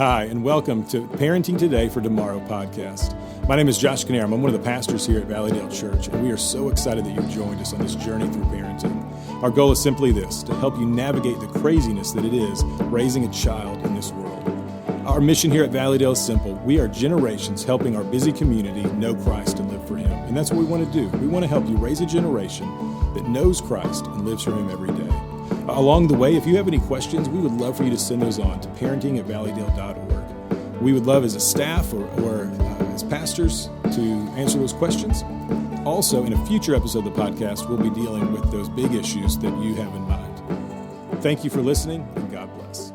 Hi, and welcome to Parenting Today for Tomorrow podcast. My name is Josh Canarum. I'm one of the pastors here at Valleydale Church, and we are so excited that you've joined us on this journey through parenting. Our goal is simply this, to help you navigate the craziness that it is raising a child in this world. Our mission here at Valleydale is simple. We are generations helping our busy community know Christ and live for Him. And that's what we want to do. We want to help you raise a generation that knows Christ and lives for Him every day. Along the way, if you have any questions, we would love for you to send those on to parenting@valleydale.org. We would love as a staff or as pastors to answer those questions. Also, in a future episode of the podcast, we'll be dealing with those big issues that you have in mind. Thank you for listening, and God bless.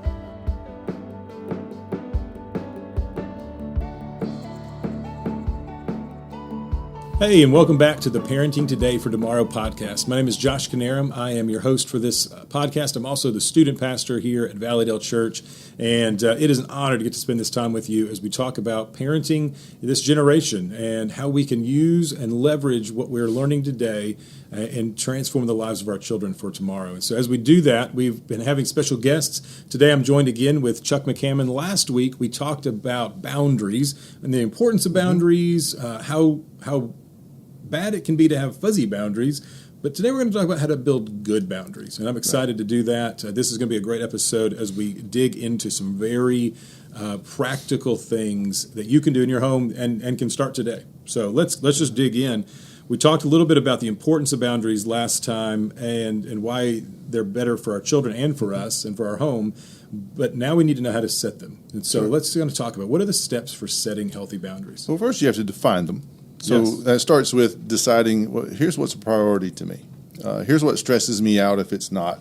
Hey, and welcome back to the Parenting Today for Tomorrow podcast. My name is Josh Canarum. I am your host for this podcast. I'm also the student pastor here at Valleydale Church, and it is an honor to get to spend this time with you as we talk about parenting this generation and how we can use and leverage what we're learning today and transform the lives of our children for tomorrow. And so as we do that, we've been having special guests. Today I'm joined again with Chuck McCammon. Last week we talked about boundaries and the importance of boundaries, how bad it can be to have fuzzy boundaries, but today we're going to talk about how to build good boundaries, and I'm excited to do that. This is going to be a great episode as we dig into some very practical things that you can do in your home and can start today. So let's just dig in. We talked a little bit about the importance of boundaries last time and why they're better for our children and for us and for our home, but now we need to know how to set them. And so let's talk about what are the steps for setting healthy boundaries. Well, first you have to define them. So that starts with deciding, well, here's what's a priority to me. Here's what stresses me out if it's not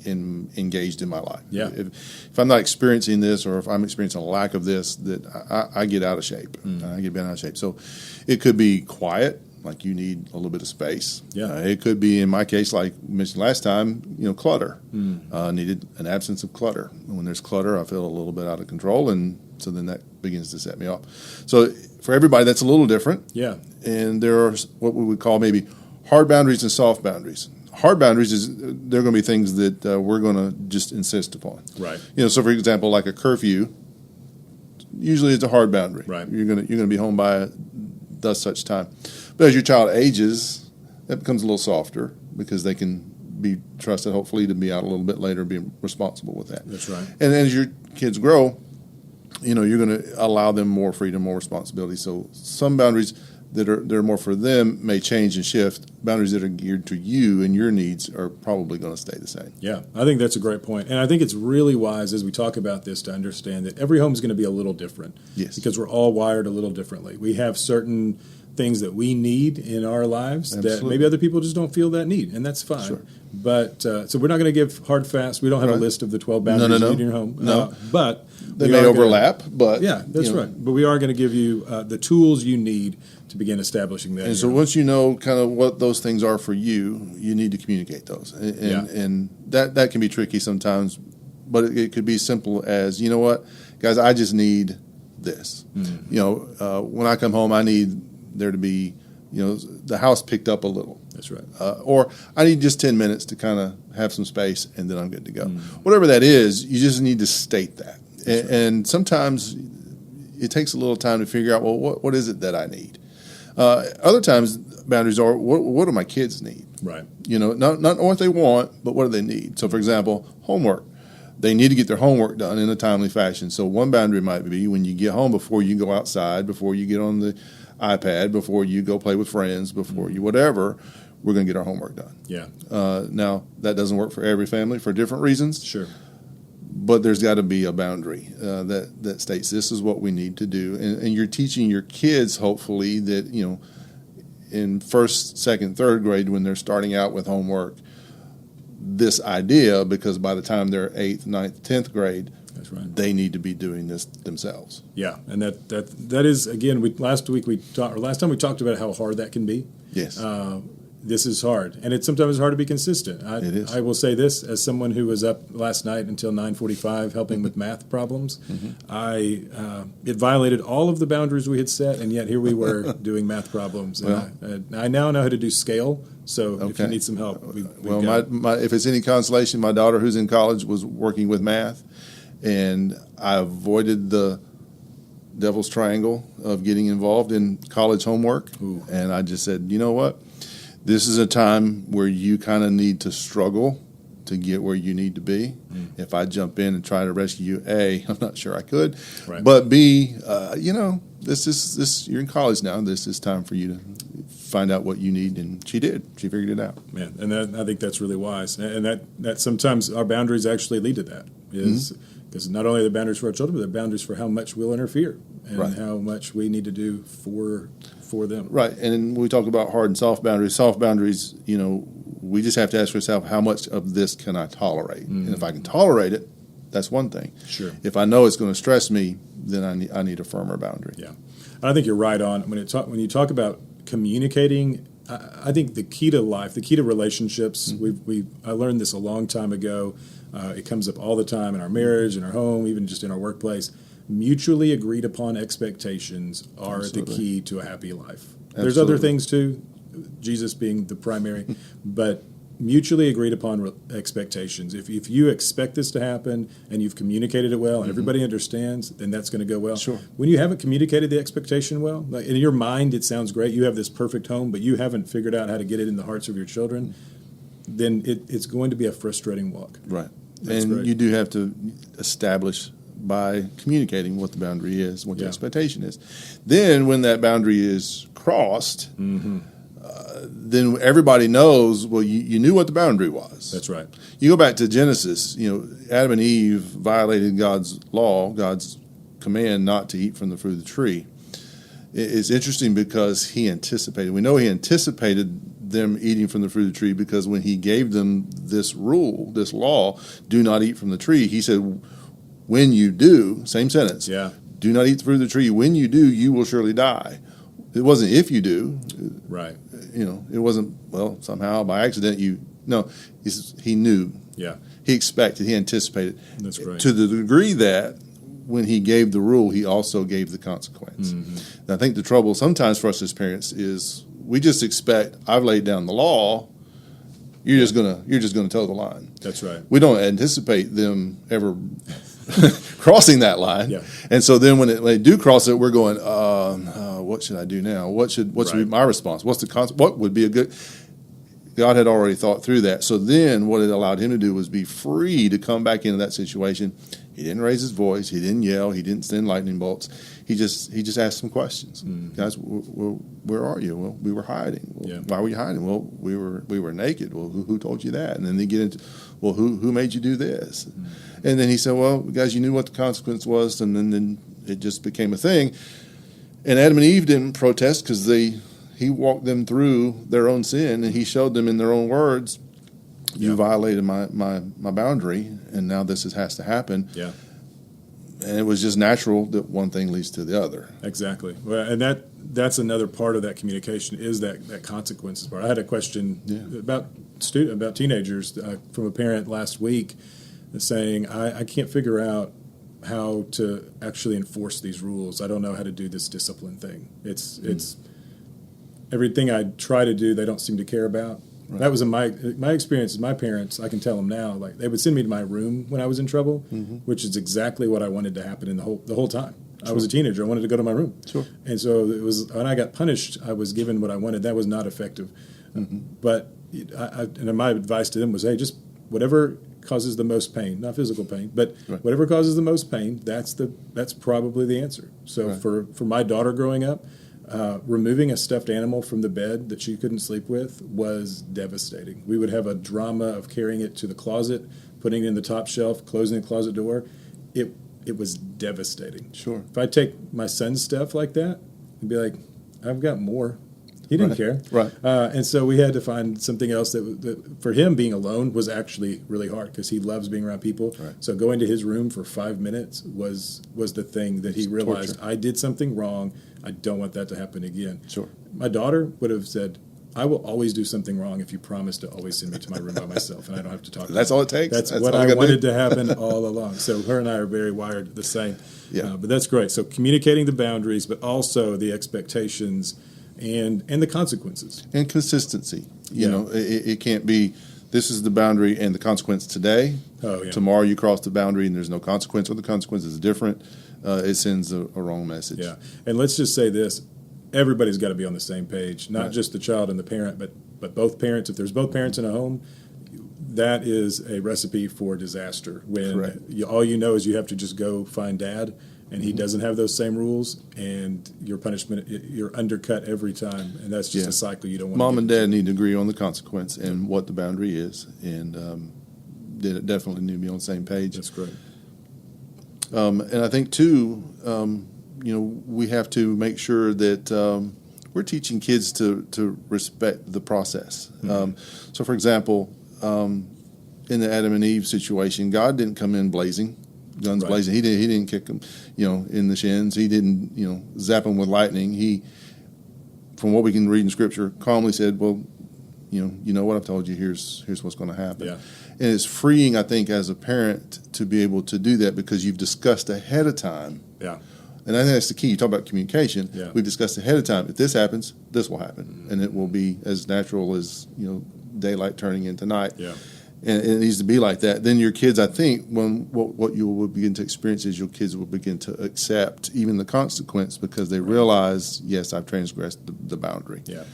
engaged in my life. Yeah. If I'm not experiencing this, or if I'm experiencing a lack of this, that I get out of shape. I get bent out of shape. So it could be quiet, like you need a little bit of space. Yeah. It could be, in my case, like mentioned last time, clutter. Needed an absence of clutter. And when there's clutter, I feel a little bit out of control, and so then that begins to set me off. So for everybody, that's a little different. Yeah. And there are what we would call maybe hard boundaries and soft boundaries. Hard boundaries they're going to be things that we're going to just insist upon. Right. So for example, like a curfew, usually it's a hard boundary. Right. You're going to be home by thus such time. But as your child ages, that becomes a little softer because they can be trusted, hopefully, to be out a little bit later, being responsible with that. That's right. And as your kids grow, you're going to allow them more freedom, more responsibility. So some boundaries that are more for them may change and shift. Boundaries that are geared to you and your needs are probably going to stay the same. Yeah, I think that's a great point. And I think it's really wise as we talk about this to understand that every home is going to be a little different. Yes. Because we're all wired a little differently. We have certain things that we need in our lives that maybe other people just don't feel that need, and that's fine. Sure. But so we're not going to give hard, fast. We don't have a list of the 12 boundaries you need in your home. But they may overlap. But that's right. But we are going to give you the tools you need to begin establishing that. And so once you know kind of what those things are for you, you need to communicate those. And that can be tricky sometimes, but it could be simple as, you know what, guys, I just need this. When I come home, I need there to be, the house picked up a little. That's right. Or I need just 10 minutes to kind of have some space, and then I'm good to go. Whatever that is, you just need to state that. And sometimes it takes a little time to figure out, well, what is it that I need? Other times, boundaries are, what do my kids need? Right. Not what they want, but what do they need? So, for example, homework. They need to get their homework done in a timely fashion. So one boundary might be when you get home, before you go outside, before you get on the iPad, before you go play with friends, before you whatever, we're going to get our homework done. Yeah. Now, that doesn't work for every family for different reasons. Sure. But there's got to be a boundary that states this is what we need to do. And you're teaching your kids, hopefully, that, in first, second, third grade, when they're starting out with homework, this idea, because by the time they're 8th, 9th, 10th grade, that's right, they need to be doing this themselves. Yeah, and that is, again, last time we talked about how hard that can be. Yes. This is hard, and it's sometimes hard to be consistent. It is. I will say this, as someone who was up last night until 9:45 helping with math problems, it violated all of the boundaries we had set, and yet here we were doing math problems. And I now know how to do scale, so if you need some help, if it's any consolation, my daughter, who's in college, was working with math, and I avoided the devil's triangle of getting involved in college homework. Ooh. And I just said, you know what? This is a time where you kind of need to struggle to get where you need to be. If I jump in and try to rescue you, A, I'm not sure I could. Right. But B, this you're in college now. This is time for you to find out what you need. And she did. She figured it out. Man, and I think that's really wise. And that sometimes our boundaries actually lead to that. Because not only are the boundaries for our children, but they're boundaries for how much we'll interfere and Right. how much we need to do for them. Right. And then we talk about hard and soft boundaries. Soft boundaries, we just have to ask ourselves, how much of this can I tolerate? And if I can tolerate it, that's one thing. Sure. If I know it's going to stress me, then I need a firmer boundary. Yeah. I think you're right on. When you talk about communicating, I think the key to life, the key to relationships, I learned this a long time ago. It comes up all the time in our marriage, in our home, even just in our workplace. Mutually agreed upon expectations are Absolutely. the key to a happy life. Absolutely. There's other things too, Jesus being the primary, but mutually agreed upon expectations. If you expect this to happen and you've communicated it well and everybody understands, then that's going to go well. Sure. When you haven't communicated the expectation well, like in your mind it sounds great, you have this perfect home, but you haven't figured out how to get it in the hearts of your children, then it's going to be a frustrating walk. Right. That's and great. you do have to establish by communicating what the boundary is, what the expectation is. Then when that boundary is crossed, then everybody knows, well, you knew what the boundary was. That's right. You go back to Genesis, Adam and Eve violated God's law, God's command not to eat from the fruit of the tree. It's interesting because he anticipated. We know he anticipated them eating from the fruit of the tree because when he gave them this rule, this law, do not eat from the tree, he said, when you do, same sentence, do not eat the fruit of the tree. When you do, you will surely die. It wasn't if you do. Right. It wasn't, well, somehow by accident he knew. Yeah. He expected, he anticipated. That's right. To the degree that when he gave the rule, he also gave the consequence. And I think the trouble sometimes for us as parents is we just expect, I've laid down the law, you're just gonna toe the line. That's right. We don't anticipate them ever crossing that line. Yeah. And so then when they do cross it, we're going, what should I do now? What should be my response? What's the what would be a good? God had already thought through that. So then what it allowed him to do was be free to come back into that situation. He didn't raise his voice. He didn't yell. He didn't send lightning bolts. He just asked some questions. Guys, where are you? Well, we were hiding. Well, why were you hiding? Well, we were naked. Well, who told you that? And then they get into, well, who made you do this? And then he said, well, guys, you knew what the consequence was, and then it just became a thing. And Adam and Eve didn't protest because he walked them through their own sin, and he showed them in their own words, you violated my boundary, and now this has to happen. Yeah. And it was just natural that one thing leads to the other. Exactly. Well, and that's another part of that communication is that consequences part. I had a question about teenagers from a parent last week saying, I can't figure out how to actually enforce these rules. I don't know how to do this discipline thing. It's everything I try to do, they don't seem to care about. Right. That was in my experience with my parents. I can tell them now, like they would send me to my room when I was in trouble, which is exactly what I wanted to happen in the whole time. Sure. I was a teenager. I wanted to go to my room. Sure. And so it was when I got punished, I was given what I wanted. That was not effective. But my advice to them was, hey, just whatever causes the most pain, not physical pain, but whatever causes the most pain, that's probably the answer. So for my daughter growing up, removing a stuffed animal from the bed that she couldn't sleep with was devastating. We would have a drama of carrying it to the closet, putting it in the top shelf, closing the closet door. It was devastating. Sure. If I take my son's stuff like that and be like, I've got more. He didn't care. Right. And so we had to find something else that for him, being alone was actually really hard because he loves being around people. Right. So going to his room for 5 minutes was the thing that he realized, I did something wrong. I don't want that to happen again. Sure. My daughter would have said, I will always do something wrong if you promise to always send me to my room by myself and I don't have to talk to you. That's all it takes. That's what I wanted to happen all along. So her and I are very wired the same. Yeah. But that's great. So communicating the boundaries, but also the expectations and the consequences. And consistency. You know, it can't be this is the boundary and the consequence today. Oh, yeah. Tomorrow you cross the boundary and there's no consequence, or the consequence is different. It sends a wrong message. Yeah. And let's just say this. Everybody's got to be on the same page, not Right. just the child and the parent, but both parents. If there's both parents in a home, that is a recipe for disaster. When Correct. all you know is you have to just go find dad, and he doesn't have those same rules, and your punishment, you're undercut every time, and that's just Yeah. a cycle you don't want. Mom and dad need to agree on the consequence and what the boundary is, and they definitely need to be on the same page. That's great. And I think too, we have to make sure that we're teaching kids to respect the process. So, for example, in the Adam and Eve situation, God didn't come in blazing, guns Right. blazing. He didn't kick them, in the shins. He didn't, zap them with lightning. He, from what we can read in Scripture, calmly said, "Well, you know what I've told you. Here's what's going to happen." Yeah. And it's freeing, I think, as a parent to be able to do that because you've discussed ahead of time. Yeah. And I think that's the key. You talk about communication. Yeah. We've discussed ahead of time. If this happens, this will happen, and it will be as natural as daylight turning into night. Yeah. And it needs to be like that. Then your kids, I think, what you will begin to experience is your kids will begin to accept even the consequence because they realize, yes, I've transgressed the boundary. Yeah.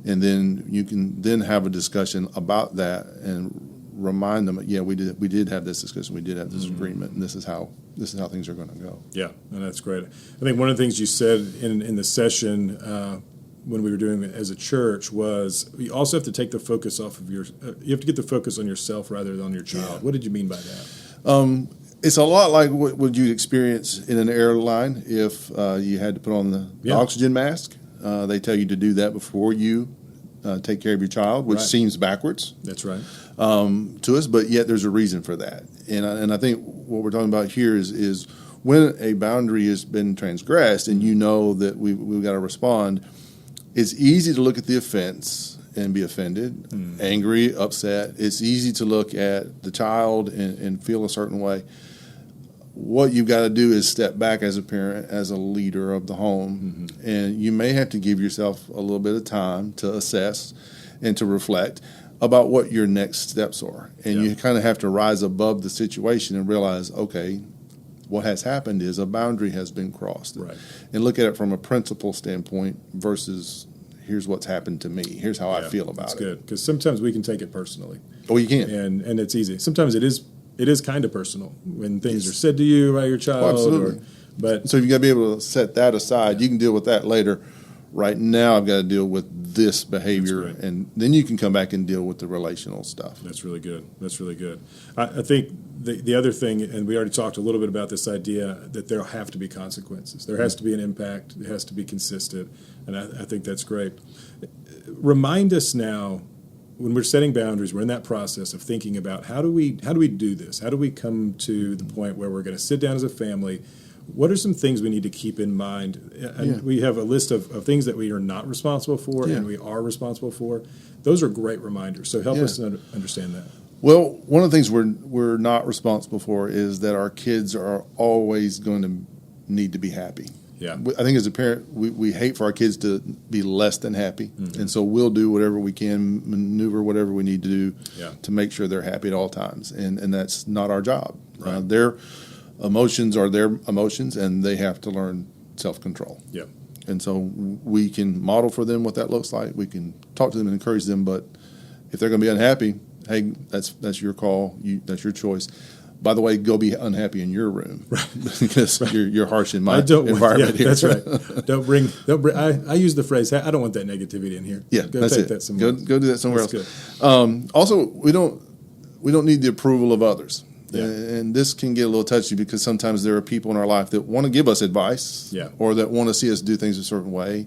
And then you can then have a discussion about that and remind them, yeah, we did have this discussion, we did have this agreement, and this is how things are going to go. Yeah, and that's great. I think one of the things you said in the session when we were doing it as a church was you also have to take the focus off of you have to get the focus on yourself rather than on your child. Yeah. What did you mean by that? It's a lot like what you'd experience in an airline if you had to put on the oxygen mask. They tell you to do that before you take care of your child, which Right. seems backwards. That's right. To us, but yet there's a reason for that. And I think what we're talking about here is when a boundary has been transgressed and you know that we've got to respond, it's easy to look at the offense and be offended, angry, upset. It's easy to look at the child and feel a certain way. What you've got to do is step back as a parent, as a leader of the home, and you may have to give yourself a little bit of time to assess and to reflect about what your next steps are. And you kind of have to rise above the situation and realize, okay, what has happened is a boundary has been crossed. Right. And look at it from a principle standpoint versus here's what's happened to me. Here's how I feel about That's it. good because sometimes we can take it personally. Oh, you can. And it's easy. Sometimes it is kind of personal when things are said to you by your child. absolutely. But So you've got to be able to set that aside. You can deal with that later. Right now, I've got to deal with this behavior, That's right. and then you can come back and deal with the relational stuff. That's really good. That's really good. I think the other thing, and we already talked a little bit about this idea that there have to be consequences. There has to be an impact. It has to be consistent, and I think that's great. Remind us now, when we're setting boundaries, we're in that process of thinking about how do we do this? How do we come to the point where we're going to sit down as a family? What are some things we need to keep in mind? And we have a list of things that we are not responsible for and we are responsible for. Those are great reminders. So help us understand that. Well, one of the things we're not responsible for is that our kids are always going to need to be happy. Yeah. I think as a parent, we hate for our kids to be less than happy. And so we'll do whatever we can, maneuver whatever we need to do to make sure they're happy at all times. And that's not our job. Right. Their emotions are their emotions, and they have to learn self-control. Yeah. And so we can model for them what that looks like. We can talk to them and encourage them. But if they're going to be unhappy, hey, that's your call. That's your choice. By the way, go be unhappy in your room because you're harsh in my environment here. That's right. Don't bring. I use the phrase, I don't want that negativity in here. Yeah, go that's take it. that somewhere else. Go do that somewhere That's else. Also, we don't need the approval of others. Yeah. And this can get a little touchy because sometimes there are people in our life that want to give us advice or that want to see us do things a certain way.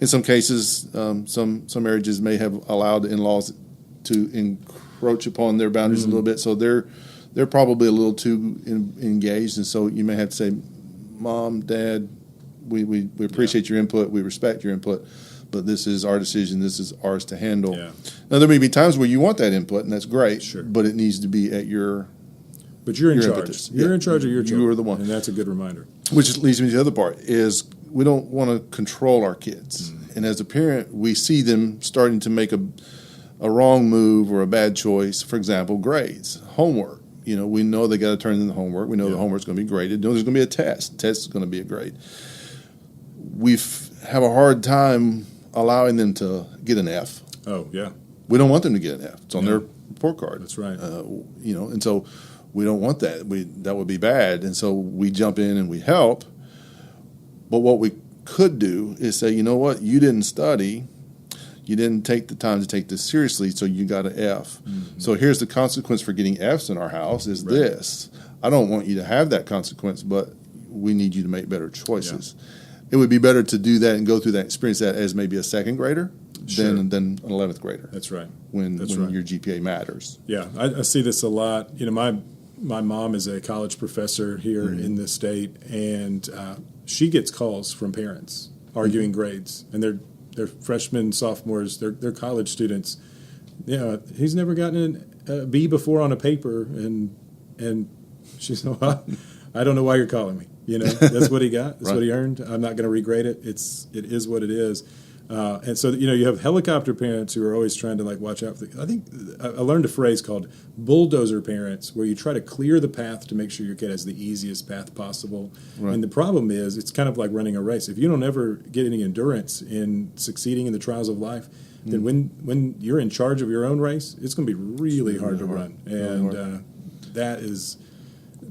In some cases, some marriages may have allowed in-laws to encroach upon their boundaries a little bit, so they're probably a little too engaged, and so you may have to say, Mom, Dad, we appreciate your input, we respect your input, but this is our decision, this is ours to handle. Yeah. Now, there may be times where you want that input, and that's great, Sure. but it needs to be at your But you're in your charge. impetus. You're Yeah. in charge of your children. You are the one. And that's a good reminder. Which leads me to the other part, is we don't want to control our kids. And as a parent, we see them starting to make a a wrong move or a bad choice, for example, grades, homework. We know they got to turn in the homework. We know the homework's going to be graded. We know there's going to be a test. The test is going to be a grade. We have a hard time allowing them to get an F. Oh, yeah. We don't want them to get an F. It's on their report card. That's right. And so we don't want that. That would be bad. And so we jump in and we help. But what we could do is say, you know what, you didn't study. You didn't take the time to take this seriously, so you got an F. Mm-hmm. So here's the consequence for getting Fs in our house is this. I don't want you to have that consequence, but we need you to make better choices. Yeah. It would be better to do that and go through that, experience that as maybe a second grader than an 11th grader. That's right. When your GPA matters. Yeah, I see this a lot. My mom is a college professor here in the state, and she gets calls from parents arguing grades, and they're freshmen, sophomores, they're college students. He's never gotten a B before on a paper, and she's well, I don't know why you're calling me. That's what he got. That's what he earned. I'm not going to regrade it. It is what it is. And so, you have helicopter parents who are always trying to watch out for I think I learned a phrase called bulldozer parents, where you try to clear the path to make sure your kid has the easiest path possible. Right. And the problem is, it's kind of like running a race. If you don't ever get any endurance in succeeding in the trials of life, then when you're in charge of your own race, it's going to be really hard to run. And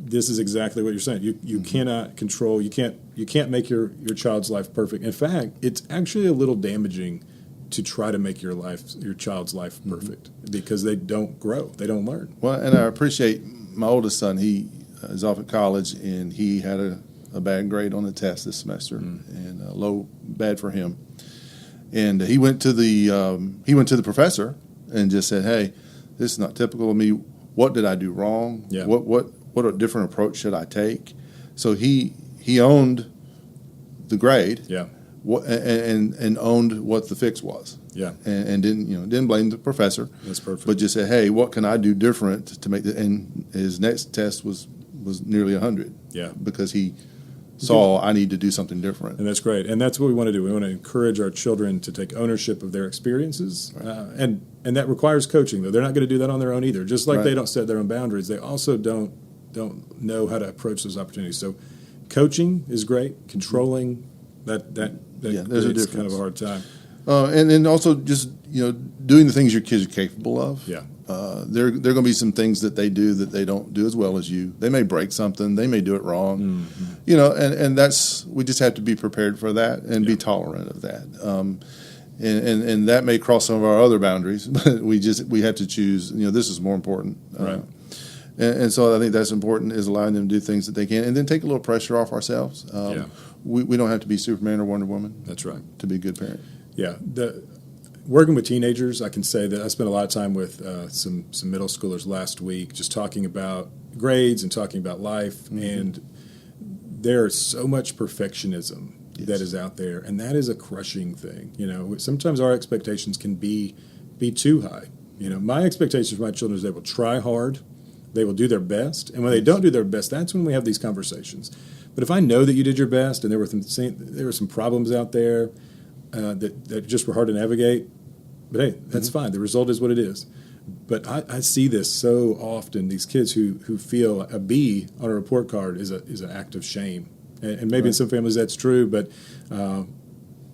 this is exactly what you're saying. You cannot control. You can't make your child's life perfect. In fact, it's actually a little damaging to try to make your child's life perfect because they don't grow. They don't learn. Well, and I appreciate my oldest son. He is off at college, and he had a bad grade on the test this semester, and bad for him. And he went to the professor and just said, "Hey, this is not typical of me. What did I do wrong? Yeah. What a different approach should I take?" So he owned the grade, and owned what the fix was, and didn't blame the professor. That's perfect. But just said, "Hey, what can I do different to make it?" And his next test was nearly 100. Yeah, because he saw I need to do something different, and that's great. And that's what we want to do. We want to encourage our children to take ownership of their experiences, and that requires coaching. Though they're not going to do that on their own either. Just like they don't set their own boundaries, they also don't know how to approach those opportunities. So coaching is great. Controlling that creates kind of a hard time. And then also just doing the things your kids are capable of. Yeah. There are going to be some things that they do that they don't do as well as you. They may break something. They may do it wrong. Mm-hmm. And that's, we just have to be prepared for that and be tolerant of that. And that may cross some of our other boundaries, but we have to choose. This is more important. Right. And so I think that's important, is allowing them to do things that they can, and then take a little pressure off ourselves. We don't have to be Superman or Wonder Woman. That's right. To be a good parent. Yeah. Working with teenagers, I can say that I spent a lot of time with some middle schoolers last week, just talking about grades and talking about life, and there's so much perfectionism that is out there, and that is a crushing thing. Sometimes our expectations can be too high. My expectations for my children is they will try hard. They will do their best, and when they don't do their best, that's when we have these conversations. But if I know that you did your best, and there were some problems out there that just were hard to navigate, but hey, that's fine. The result is what it is. But I see this so often. These kids who feel a B on a report card is an act of shame, and maybe in some families that's true. But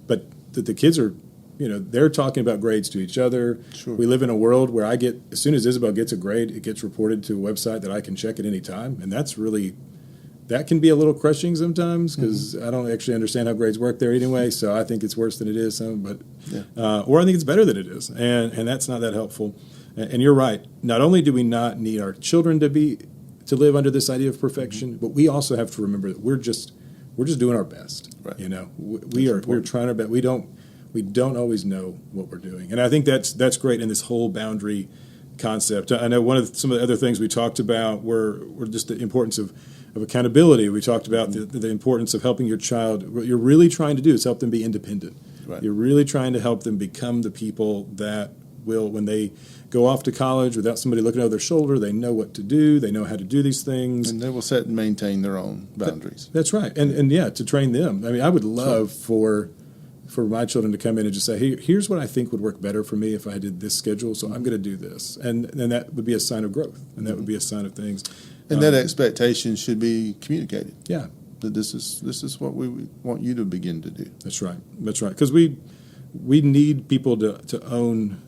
the kids are. They're talking about grades to each other. Sure. We live in a world where as soon as Isabel gets a grade, it gets reported to a website that I can check at any time. And that can be a little crushing sometimes, because I don't actually understand how grades work there anyway. So I think it's worse than it is, or I think it's better than it is. And that's not that helpful. And you're right. Not only do we not need our children to live under this idea of perfection, but we also have to remember that we're just doing our best. Right. We're trying our best. We don't always know what we're doing. And I think that's great in this whole boundary concept. I know some of the other things we talked about were just the importance of accountability. We talked about the importance of helping your child. What you're really trying to do is help them be independent. Right. You're really trying to help them become the people that will, when they go off to college without somebody looking over their shoulder, they know what to do. They know how to do these things. And they will set and maintain their own boundaries. That's right. And to train them. I mean, I would love for for my children to come in and just say, hey, here's what I think would work better for me if I did this schedule, so I'm going to do this. And that would be a sign of growth, and that would be a sign of things. And that expectation should be communicated. Yeah. That this is what we want you to begin to do. That's right. Because we need people to own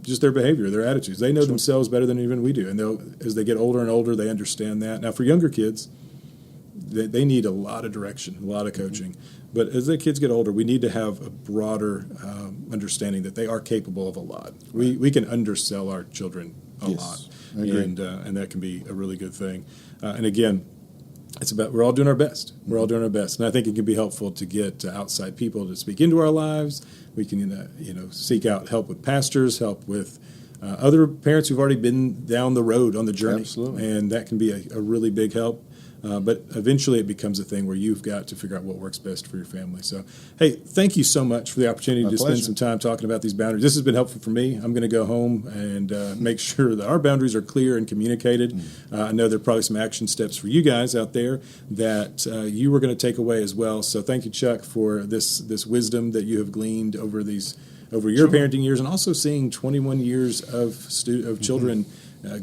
just their behavior, their attitudes. They know themselves better than even we do. And as they get older and older, they understand that. Now, for younger kids, they need a lot of direction, a lot of coaching. But as the kids get older, we need to have a broader understanding that they are capable of a lot. We can undersell our children a lot, and that can be a really good thing. And again, it's about we're all doing our best. We're all doing our best, and I think it can be helpful to get outside people to speak into our lives. We can seek out help with pastors, help with other parents who've already been down the road on the journey. Absolutely. And that can be a really big help. But eventually it becomes a thing where you've got to figure out what works best for your family. So, hey, thank you so much for the opportunity to spend some time talking about these boundaries. This has been helpful for me. I'm going to go home and make sure that our boundaries are clear and communicated. I know there are probably some action steps for you guys out there that you were going to take away as well. So thank you, Chuck, for this wisdom that you have gleaned over your parenting years, and also seeing 21 years of children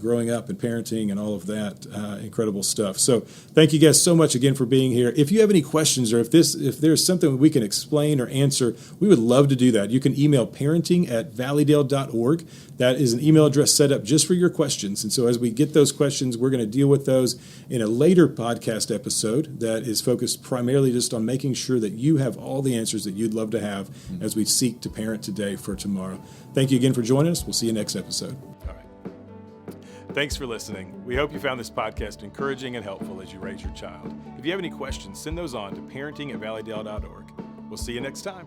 growing up and parenting and all of that incredible stuff. So thank you guys so much again for being here. If you have any questions, or if there's something we can explain or answer, we would love to do that. You can email parenting@valleydale.org. That is an email address set up just for your questions. And so as we get those questions, we're going to deal with those in a later podcast episode that is focused primarily just on making sure that you have all the answers that you'd love to have as we seek to parent today for tomorrow. Thank you again for joining us. We'll see you next episode. All right. Thanks for listening. We hope you found this podcast encouraging and helpful as you raise your child. If you have any questions, send those on to parenting@valleydale.org. We'll see you next time.